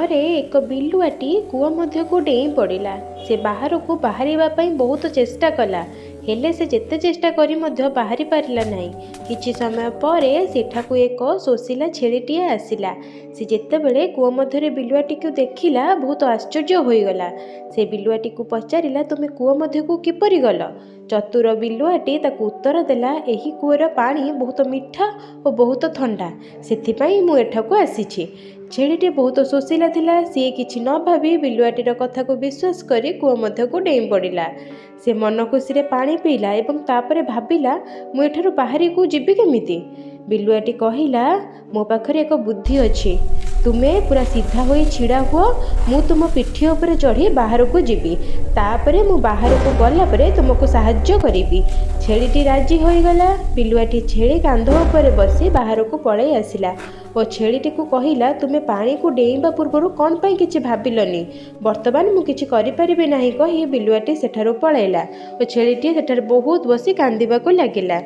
ଥରେ ଏକ ବିଲୁଆଟି କୂଅ ମଧ୍ୟକୁ ଡେଇଁ ପଡ଼ିଲା। ସେ ବାହାରକୁ ବାହାରିବା ପାଇଁ ବହୁତ ଚେଷ୍ଟା କଲା, ହେଲେ ସେ ଯେତେ ଚେଷ୍ଟା କରି ମଧ୍ୟ ବାହାରି ପାରିଲା ନାହିଁ। କିଛି ସମୟ ପରେ ସେଠାକୁ ଏକ ଶୋଷିଲା ଛେଳିଟିଏ ଆସିଲା। ସେ ଯେତେବେଳେ କୂଅ ମଧ୍ୟରେ ବିଲୁଆଟିକୁ ଦେଖିଲା, ବହୁତ ଆଶ୍ଚର୍ଯ୍ୟ ହୋଇଗଲା। ସେ ବିଲୁଆଟିକୁ ପଚାରିଲା, ତୁମେ କୂଅ ମଧ୍ୟକୁ କିପରି ଗଲ? ଚତୁର ବିଲୁଆଟି ତାକୁ ଉତ୍ତର ଦେଲା, ଏହି କୂଅର ପାଣି ବହୁତ ମିଠା ଓ ବହୁତ ଥଣ୍ଡା, ସେଥିପାଇଁ ମୁଁ ଏଠାକୁ ଆସିଛି। ଛେଳିଟି ବହୁତ ଶୋଷିଲା ଥିଲା। ସିଏ କିଛି ନ ଭାବି ବିଲୁଆଟିର କଥାକୁ ବିଶ୍ୱାସ କରି କୂଅ ମଧ୍ୟକୁ ଡେଇଁ ପଡ଼ିଲା। ସେ ମନ ଖୁସିରେ ପାଣି ପିଇଲା ଏବଂ ତାପରେ ଭାବିଲା, ମୁଁ ଏଠାରୁ ବାହାରିକୁ ଯିବି କେମିତି? ବିଲୁଆଟି କହିଲା, ମୋ ପାଖରେ ଏକ ବୁଦ୍ଧି ଅଛି। ତୁମେ ପୁରା ସିଧା ହୋଇ ଛିଡ଼ା ହୁଅ, ମୁଁ ତୁମ ପିଠି ଉପରେ ଚଢ଼ି ବାହାରକୁ ଯିବି। ତାପରେ ମୁଁ ବାହାରକୁ ଗଲା ପରେ ତୁମକୁ ସାହାଯ୍ୟ କରିବି। ଛେଳିଟି ରାଜି ହୋଇଗଲା। ବିଲୁଆଟି ଛେଳି କାନ୍ଧ ଉପରେ ବସି ବାହାରକୁ ପଳାଇ ଆସିଲା ଓ ଛେଳିଟିକୁ କହିଲା, ତୁମେ ପାଣିକୁ ଡେଇଁବା ପୂର୍ବରୁ କ'ଣ ପାଇଁ କିଛି ଭାବିଲନି? ବର୍ତ୍ତମାନ ମୁଁ କିଛି କରିପାରିବି ନାହିଁ କହି ବିଲୁଆଟି ସେଠାରୁ ପଳାଇଲା ଓ ଛେଳିଟିଏ ସେଠାରେ ବହୁତ ବସି କାନ୍ଦିବାକୁ ଲାଗିଲା।